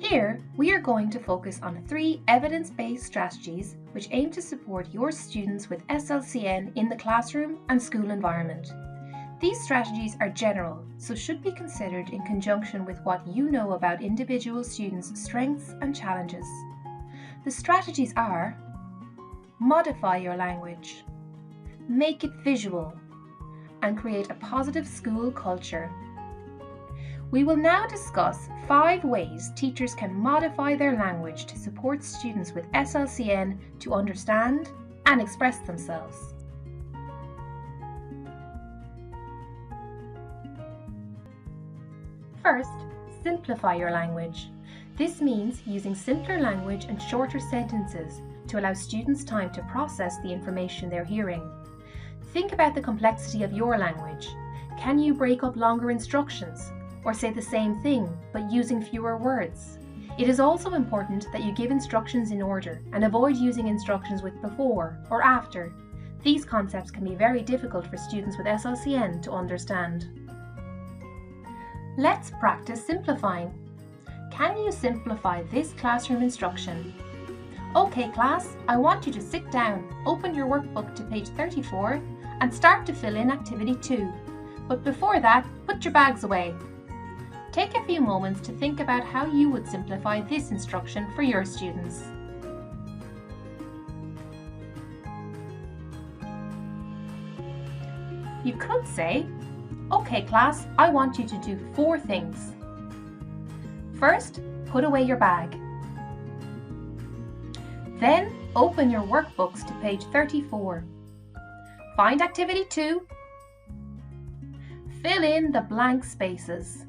Here, we are going to focus on 3 evidence-based strategies which aim to support your students with SLCN in the classroom and school environment. These strategies are general, so should be considered in conjunction with what you know about individual students' strengths and challenges. The strategies are: modify your language, make it visual, and create a positive school culture. We will now discuss 5 ways teachers can modify their language to support students with SLCN to understand and express themselves. First, simplify your language. This means using simpler language and shorter sentences to allow students time to process the information they're hearing. Think about the complexity of your language. Can you break up longer instructions, or say the same thing but using fewer words? It is also important that you give instructions in order and avoid using instructions with before or after. These concepts can be very difficult for students with SLCN to understand. Let's practice simplifying. Can you simplify this classroom instruction? Okay class, I want you to sit down, open your workbook to page 34 and start to fill in activity 2. But before that, put your bags away. Take a few moments to think about how you would simplify this instruction for your students. You could say, okay class, I want you to do 4 things. First, put away your bag. Then, open your workbooks to page 34. Find activity 2. Fill in the blank spaces.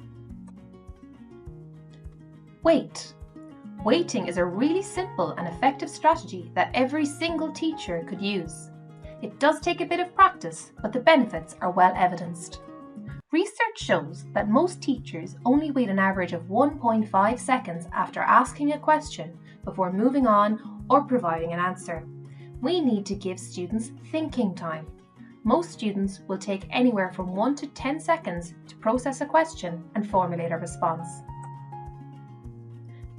Wait. Waiting is a really simple and effective strategy that every single teacher could use. It does take a bit of practice, but the benefits are well evidenced. Research shows that most teachers only wait an average of 1.5 seconds after asking a question before moving on or providing an answer. We need to give students thinking time. Most students will take anywhere from 1 to 10 seconds to process a question and formulate a response.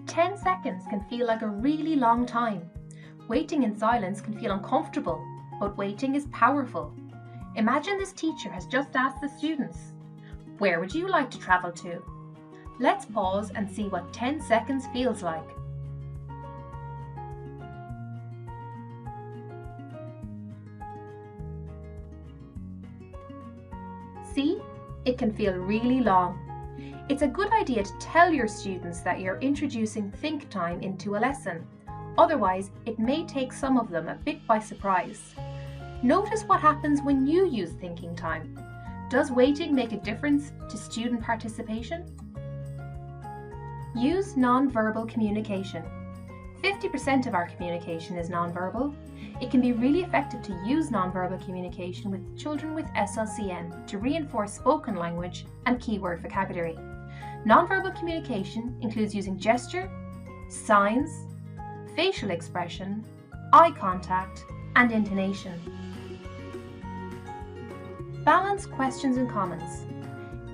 10 seconds can feel like a really long time. Waiting in silence can feel uncomfortable, but waiting is powerful. Imagine this teacher has just asked the students, "Where would you like to travel to?" Let's pause and see what 10 seconds feels like. See, it can feel really long. It's a good idea to tell your students that you're introducing think time into a lesson. Otherwise, it may take some of them a bit by surprise. Notice what happens when you use thinking time. Does waiting make a difference to student participation? Use non-verbal communication. 50% of our communication is non-verbal. It can be really effective to use non-verbal communication with children with SLCN to reinforce spoken language and keyword vocabulary. Non-verbal communication includes using gesture, signs, facial expression, eye contact, and intonation. Balance questions and comments.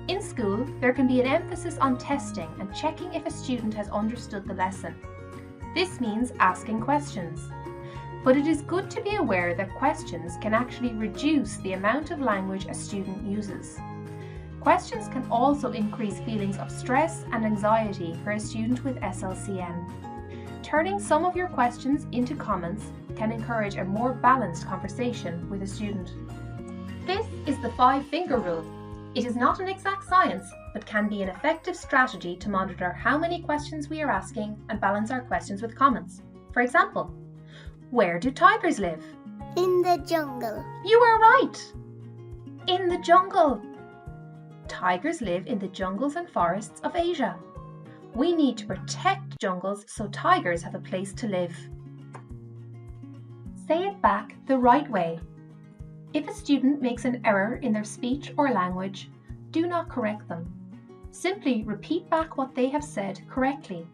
In school, there can be an emphasis on testing and checking if a student has understood the lesson. This means asking questions. But it is good to be aware that questions can actually reduce the amount of language a student uses. Questions can also increase feelings of stress and anxiety for a student with SLCN. Turning some of your questions into comments can encourage a more balanced conversation with a student. This is the 5-finger rule. It is not an exact science, but can be an effective strategy to monitor how many questions we are asking and balance our questions with comments. For example, where do tigers live? In the jungle. You are right! In the jungle. Tigers live in the jungles and forests of Asia. We need to protect jungles so tigers have a place to live. Say it back the right way. If a student makes an error in their speech or language, do not correct them. Simply repeat back what they have said correctly.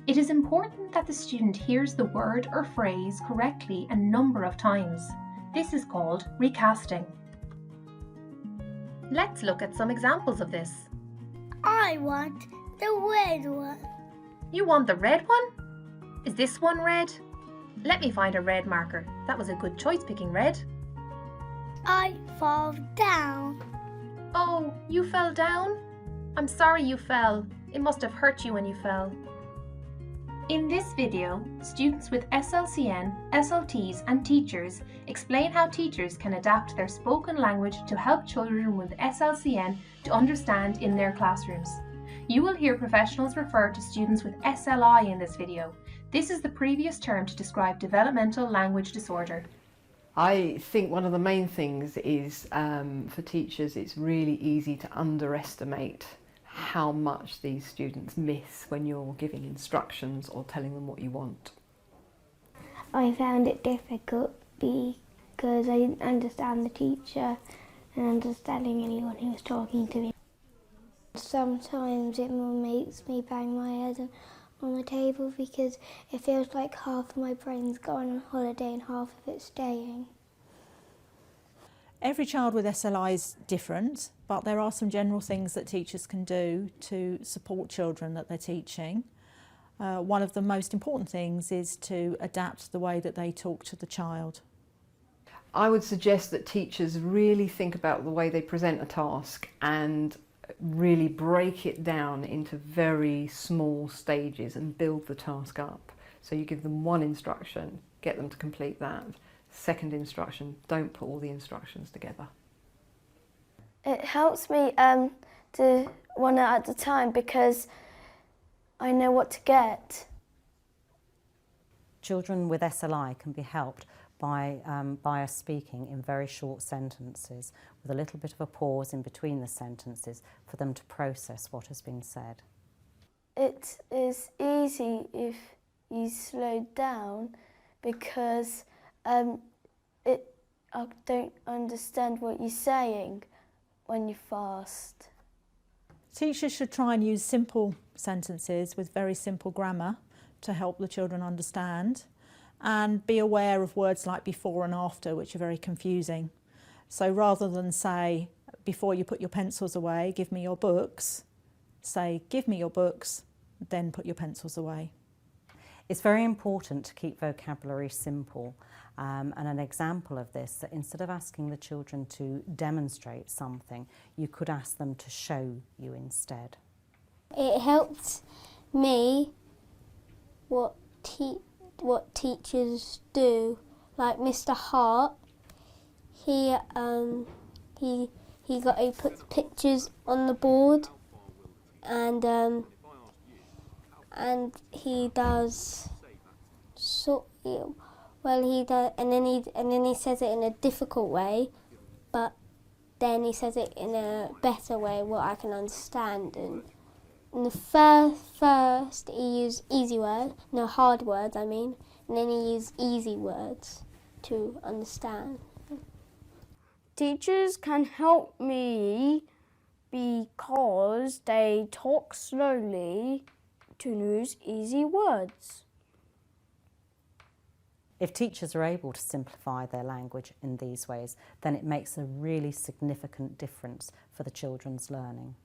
It is important that the student hears the word or phrase correctly a number of times. This is called recasting. Let's look at some examples of this. I want the red one. You want the red one? Is this one red? Let me find a red marker. That was a good choice picking red. I fall down. Oh, you fell down? I'm sorry you fell. It must have hurt you when you fell. In this video, students with SLCN, SLTs and teachers explain how teachers can adapt their spoken language to help children with SLCN to understand in their classrooms. You will hear professionals refer to students with SLI in this video. This is the previous term to describe developmental language disorder. I think one of the main things is for teachers, it's really easy to underestimate how much these students miss when you're giving instructions or telling them what you want. I found it difficult because I didn't understand the teacher and understanding anyone who was talking to me. Sometimes it makes me bang my head on the table because it feels like half of my brain's gone on holiday and half of it's staying. Every child with SLI is different, but there are some general things that teachers can do to support children that they're teaching. One of the most important things is to adapt the way that they talk to the child. I would suggest that teachers really think about the way they present a task and really break it down into very small stages and build the task up. So you give them one instruction, get them to complete that. Second instruction, don't put all the instructions together. It helps me to one at a time because I know what to get. Children with SLI can be helped by us speaking in very short sentences with a little bit of a pause in between the sentences for them to process what has been said. It is easy if you slow down because I don't understand what you're saying when you're fast. Teachers should try and use simple sentences with very simple grammar to help the children understand, and be aware of words like before and after, which are very confusing. So rather than say, before you put your pencils away, give me your books, say, give me your books, then put your pencils away. It's very important to keep vocabulary simple, and an example of this, that instead of asking the children to demonstrate something, you could ask them to show you instead. It helped me what teachers do, like Mr. Hart. He put pictures on the board, and he does and then he says it in a difficult way, but then he says it in a better way what I can understand. And in the first he used hard words, and then he used easy words to understand. Teachers can help me because they talk slowly to use easy words. If teachers are able to simplify their language in these ways, then it makes a really significant difference for the children's learning.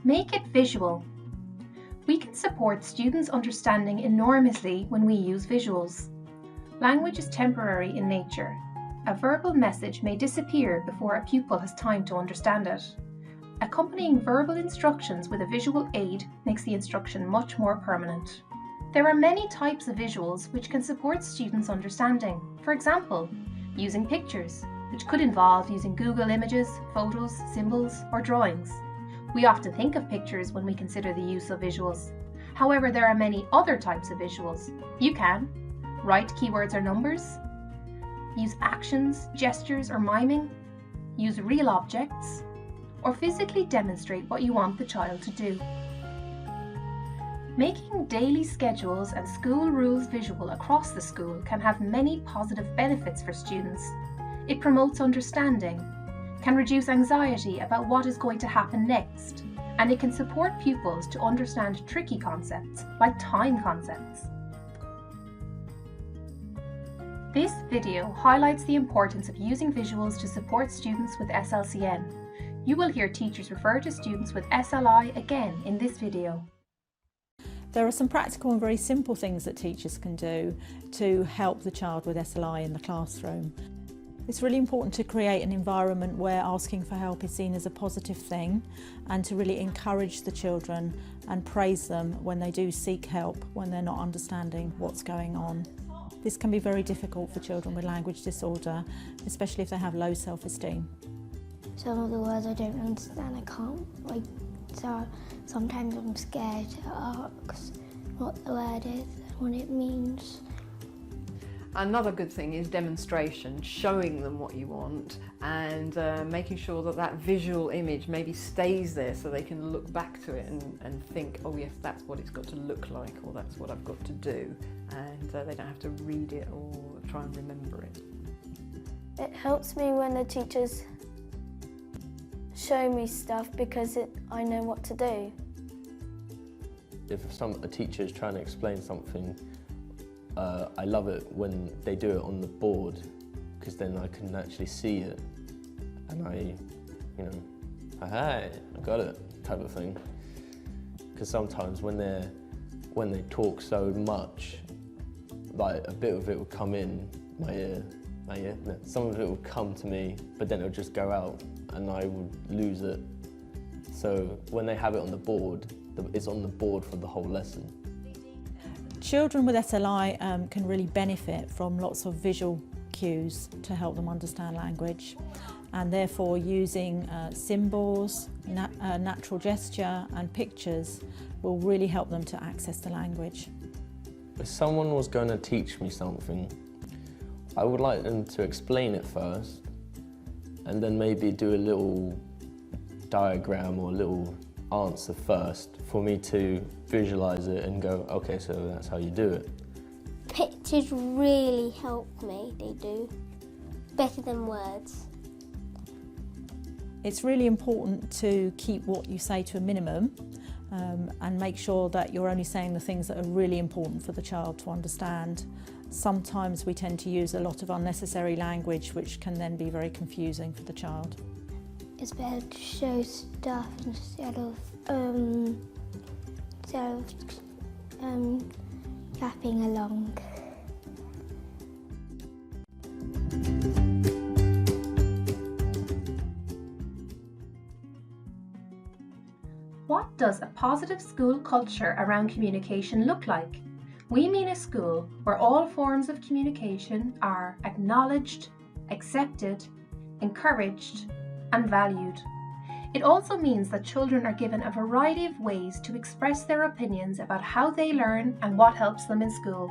Make it visual. We can support students' understanding enormously when we use visuals. Language is temporary in nature. A verbal message may disappear before a pupil has time to understand it. Accompanying verbal instructions with a visual aid makes the instruction much more permanent. There are many types of visuals which can support students' understanding. For example, using pictures, which could involve using Google Images, photos, symbols, or drawings. We often think of pictures when we consider the use of visuals. However, there are many other types of visuals. You can write keywords or numbers, use actions, gestures, or miming, use real objects, or physically demonstrate what you want the child to do. Making daily schedules and school rules visual across the school can have many positive benefits for students. It promotes understanding, can reduce anxiety about what is going to happen next, and it can support pupils to understand tricky concepts like time concepts. This video highlights the importance of using visuals to support students with SLCN. You will hear teachers refer to students with SLI again in this video. There are some practical and very simple things that teachers can do to help the child with SLI in the classroom. It's really important to create an environment where asking for help is seen as a positive thing, and to really encourage the children and praise them when they do seek help, when they're not understanding what's going on. This can be very difficult for children with language disorder, especially if they have low self-esteem. Some of the words I don't understand, I can't, so sometimes I'm scared to ask what the word is and what it means. Another good thing is demonstration, showing them what you want and making sure that that visual image maybe stays there so they can look back to it and think, oh yes, that's what it's got to look like, or that's what I've got to do, and they don't have to read it or try and remember it. It helps me when the teachers show me stuff because I know what to do. If a teacher is trying to explain something, I love it when they do it on the board, because then I can actually see it and hey, I got it, type of thing. Because sometimes when they talk so much, like a bit of it will come in my ear, no, some of it will come to me, but then it'll just go out and I would lose it. So when they have it on the board, it's on the board for the whole lesson. Children with SLI can really benefit from lots of visual cues to help them understand language, and therefore using symbols, natural gesture and pictures will really help them to access the language. If someone was going to teach me something, I would like them to explain it first and then maybe do a little diagram or a little answer first for me to visualize it and go, okay, so that's how you do it. Pictures really help me, they do. Better than words. It's really important to keep what you say to a minimum and make sure that you're only saying the things that are really important for the child to understand. Sometimes we tend to use a lot of unnecessary language, which can then be very confusing for the child. It's better to show stuff instead of clapping along. What does a positive school culture around communication look like? We mean a school where all forms of communication are acknowledged, accepted, encouraged, and valued. It also means that children are given a variety of ways to express their opinions about how they learn and what helps them in school.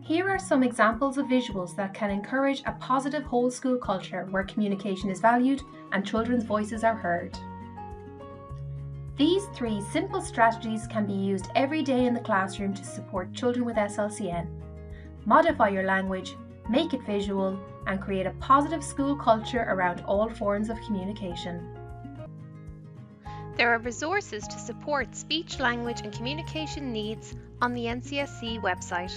Here are some examples of visuals that can encourage a positive whole school culture where communication is valued and children's voices are heard. These 3 simple strategies can be used every day in the classroom to support children with SLCN. Modify your language, make it visual, and create a positive school culture around all forms of communication. There are resources to support speech, language and communication needs on the NCSC website.